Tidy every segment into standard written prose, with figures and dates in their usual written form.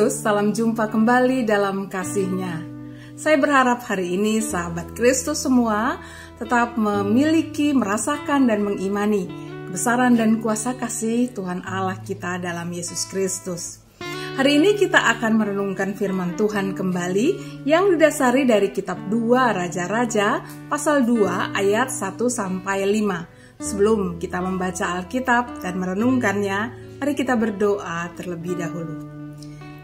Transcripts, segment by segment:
Yesus, salam jumpa kembali dalam kasih-Nya. Saya berharap hari ini sahabat Kristus semua tetap memiliki, merasakan dan mengimani kebesaran dan kuasa kasih Tuhan Allah kita dalam Yesus Kristus. Hari ini kita akan merenungkan firman Tuhan kembali yang didasari dari kitab 2 Raja-Raja pasal 2 ayat 1-5. Sebelum kita membaca Alkitab dan merenungkannya, mari kita berdoa terlebih dahulu.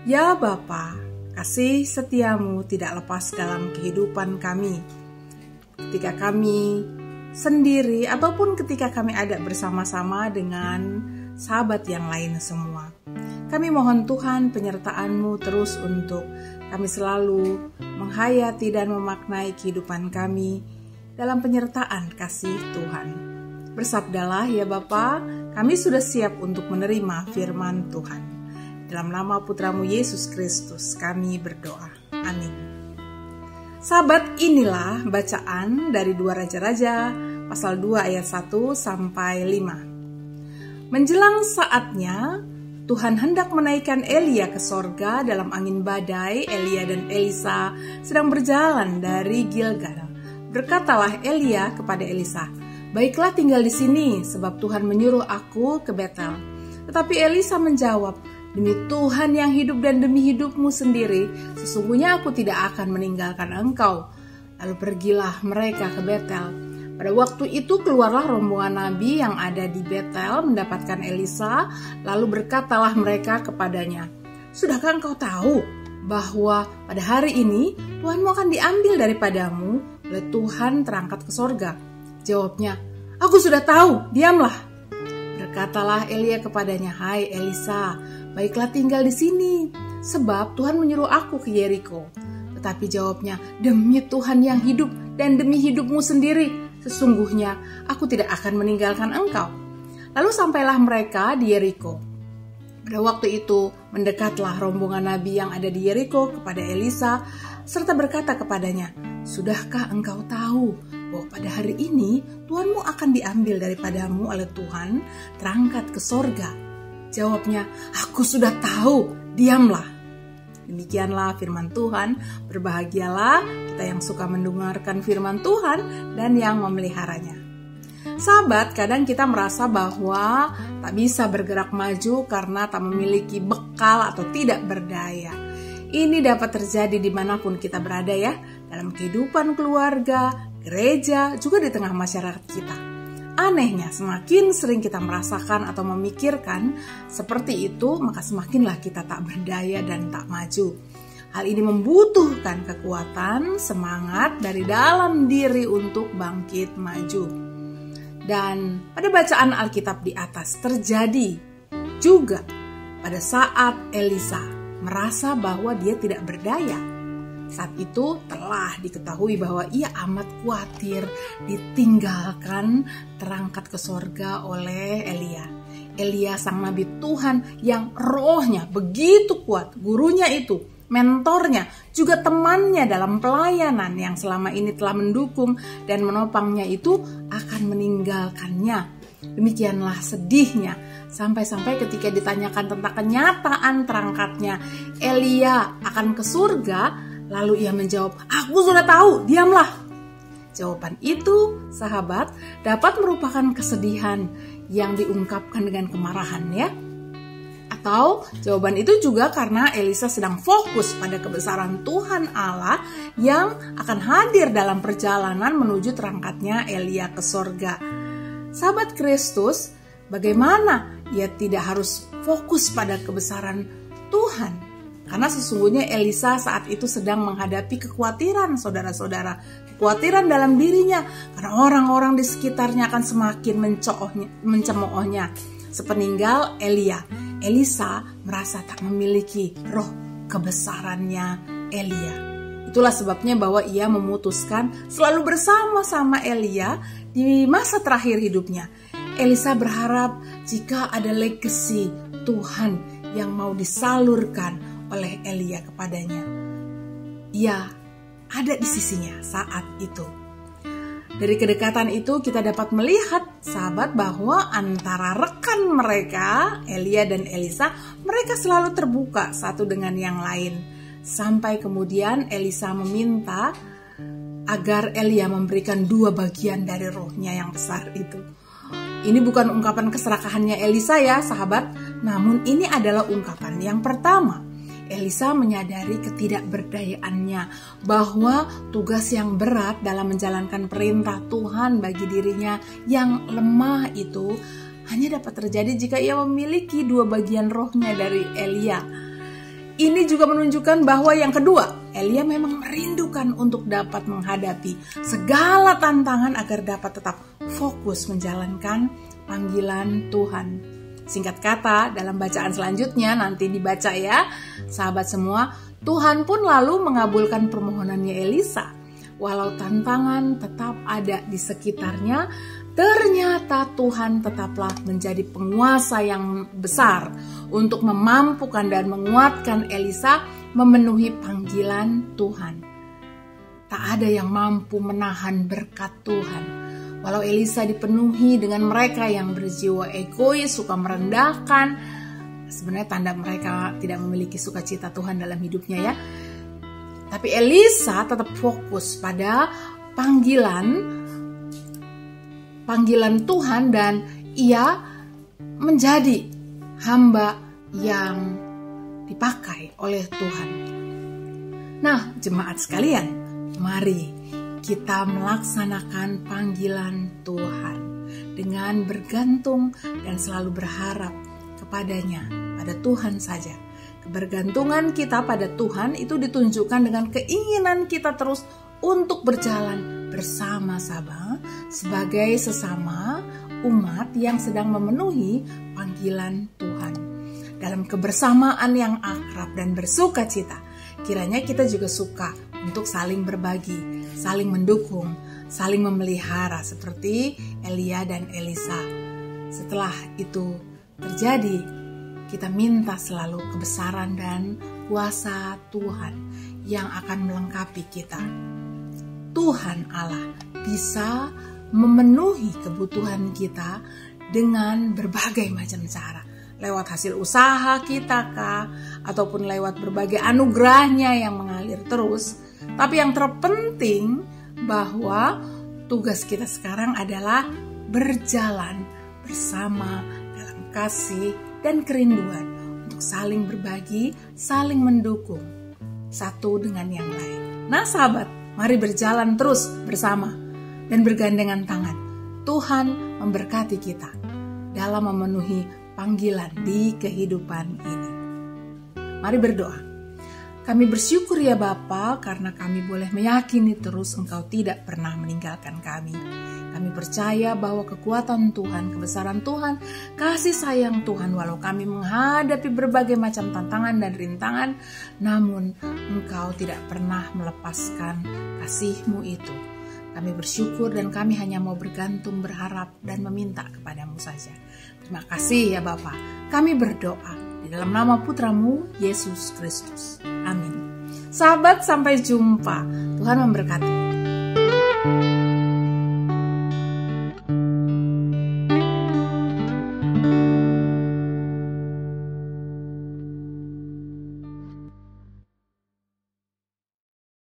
Ya Bapa, kasih setiamu tidak lepas dalam kehidupan kami. Ketika kami sendiri ataupun ketika kami ada bersama-sama dengan sahabat yang lain semua. Kami mohon Tuhan penyertaan-Mu terus untuk kami selalu menghayati dan memaknai kehidupan kami dalam penyertaan kasih Tuhan. Bersabdalah ya Bapa, kami sudah siap untuk menerima firman Tuhan. Dalam nama Putramu Yesus Kristus kami berdoa. Amin. Sahabat, inilah bacaan dari 2 Raja-Raja pasal 2 ayat 1-5. Menjelang saatnya, Tuhan hendak menaikkan Elia ke sorga dalam angin badai. Elia dan Elisa sedang berjalan dari Gilgal. Berkatalah Elia kepada Elisa, "Baiklah tinggal di sini, sebab Tuhan menyuruh aku ke Betel." Tetapi Elisa menjawab, "Demi Tuhan yang hidup dan demi hidupmu sendiri, sesungguhnya aku tidak akan meninggalkan engkau." Lalu pergilah mereka ke Betel. Pada waktu itu keluarlah rombongan nabi yang ada di Betel mendapatkan Elisa, lalu berkatalah mereka kepadanya, "Sudahkah engkau tahu bahwa pada hari ini Tuhanmu akan diambil daripadamu oleh Tuhan terangkat ke sorga?" Jawabnya, "Aku sudah tahu, diamlah." Berkatalah Elia kepadanya, "Hai Elisa, baiklah tinggal di sini, sebab Tuhan menyuruh aku ke Yeriko." Tetapi jawabnya, "Demi Tuhan yang hidup dan demi hidupmu sendiri, sesungguhnya aku tidak akan meninggalkan engkau." Lalu sampailah mereka di Yeriko. Pada waktu itu mendekatlah rombongan nabi yang ada di Yeriko kepada Elisa, serta berkata kepadanya, "Sudahkah engkau tahu bahwa pada hari ini Tuhanmu akan diambil daripadamu oleh Tuhan terangkat ke sorga?" Jawabnya, "Aku sudah tahu, diamlah." Demikianlah firman Tuhan. Berbahagialah kita yang suka mendengarkan firman Tuhan dan yang memeliharanya. Sahabat, kadang kita merasa bahwa tak bisa bergerak maju karena tak memiliki bekal atau tidak berdaya. Ini dapat terjadi dimanapun kita berada ya, dalam kehidupan keluarga, gereja, juga di tengah masyarakat kita. Anehnya, semakin sering kita merasakan atau memikirkan seperti itu, maka semakinlah kita tak berdaya dan tak maju. Hal ini membutuhkan kekuatan, semangat dari dalam diri untuk bangkit maju. Dan pada bacaan Alkitab di atas terjadi juga pada saat Elisa merasa bahwa dia tidak berdaya. Saat itu telah diketahui bahwa ia amat khawatir ditinggalkan terangkat ke sorga oleh Elia. Elia sang nabi Tuhan yang rohnya begitu kuat, gurunya itu, mentornya, juga temannya dalam pelayanan yang selama ini telah mendukung dan menopangnya itu akan meninggalkannya. Demikianlah sedihnya, sampai-sampai ketika ditanyakan tentang kenyataan terangkatnya Elia akan ke surga, lalu ia menjawab, "Aku sudah tahu, diamlah." Jawaban itu, sahabat, dapat merupakan kesedihan yang diungkapkan dengan kemarahan ya. Atau jawaban itu juga karena Elisa sedang fokus pada kebesaran Tuhan Allah yang akan hadir dalam perjalanan menuju terangkatnya Elia ke sorga. Sahabat Kristus, bagaimana ia tidak harus fokus pada kebesaran Tuhan? Karena sesungguhnya Elisa saat itu sedang menghadapi kekhawatiran saudara-saudara, kekhawatiran dalam dirinya, karena orang-orang di sekitarnya akan semakin mencemoohnya. Sepeninggal Elia, Elisa merasa tak memiliki roh kebesarannya Elia. Itulah sebabnya bahwa ia memutuskan selalu bersama-sama Elia di masa terakhir hidupnya. Elisa berharap jika ada legasi Tuhan yang mau disalurkan oleh Elia kepadanya, ia ada di sisinya saat itu. Dari kedekatan itu kita dapat melihat sahabat bahwa antara rekan mereka, Elia dan Elisa, mereka selalu terbuka satu dengan yang lain. Sampai kemudian Elisa meminta agar Elia memberikan 2 bagian dari rohnya yang besar itu. Ini bukan ungkapan keserakahannya Elisa ya sahabat, namun ini adalah ungkapan yang pertama. Elisa menyadari ketidakberdayaannya, bahwa tugas yang berat dalam menjalankan perintah Tuhan bagi dirinya yang lemah itu hanya dapat terjadi jika ia memiliki 2 bagian rohnya dari Elia. Ini juga menunjukkan bahwa yang kedua, Elia memang merindukan untuk dapat menghadapi segala tantangan agar dapat tetap fokus menjalankan panggilan Tuhan. Singkat kata, dalam bacaan selanjutnya nanti dibaca ya, sahabat semua, Tuhan pun lalu mengabulkan permohonannya Elisa. Walau tantangan tetap ada di sekitarnya, ternyata Tuhan tetaplah menjadi penguasa yang besar untuk memampukan dan menguatkan Elisa memenuhi panggilan Tuhan. Tak ada yang mampu menahan berkat Tuhan. Walau Elisa dipenuhi dengan mereka yang berjiwa egois, suka merendahkan, sebenarnya tanda mereka tidak memiliki sukacita Tuhan dalam hidupnya ya. Tapi Elisa tetap fokus pada panggilan Tuhan dan ia menjadi hamba yang dipakai oleh Tuhan. Nah, jemaat sekalian, mari kita melaksanakan panggilan Tuhan dengan bergantung dan selalu berharap kepadanya, pada Tuhan saja. Kebergantungan kita pada Tuhan itu ditunjukkan dengan keinginan kita terus untuk berjalan bersama-sama sebagai sesama umat yang sedang memenuhi panggilan Tuhan. Dalam kebersamaan yang akrab dan bersukacita, kiranya kita juga suka untuk saling berbagi, saling mendukung, saling memelihara seperti Elia dan Elisa. Setelah itu terjadi, kita minta selalu kebesaran dan kuasa Tuhan yang akan melengkapi kita. Tuhan Allah bisa memenuhi kebutuhan kita dengan berbagai macam cara. Lewat hasil usaha kita kah, ataupun lewat berbagai anugerahnya yang mengalir terus. Tapi yang terpenting bahwa tugas kita sekarang adalah berjalan bersama dalam kasih dan kerinduan untuk saling berbagi, saling mendukung satu dengan yang lain. Nah sahabat, mari berjalan terus bersama dan bergandengan tangan. Tuhan memberkati kita dalam memenuhi panggilan di kehidupan ini. Mari berdoa. Kami bersyukur ya Bapa, karena kami boleh meyakini terus Engkau tidak pernah meninggalkan kami. Kami percaya bahwa kekuatan Tuhan, kebesaran Tuhan, kasih sayang Tuhan, walau kami menghadapi berbagai macam tantangan dan rintangan, namun Engkau tidak pernah melepaskan kasih-Mu itu. Kami bersyukur dan kami hanya mau bergantung, berharap, dan meminta kepadamu saja. Terima kasih ya Bapa. Kami berdoa di dalam nama Putra-Mu, Yesus Kristus. Amin. Sahabat, sampai jumpa. Tuhan memberkati.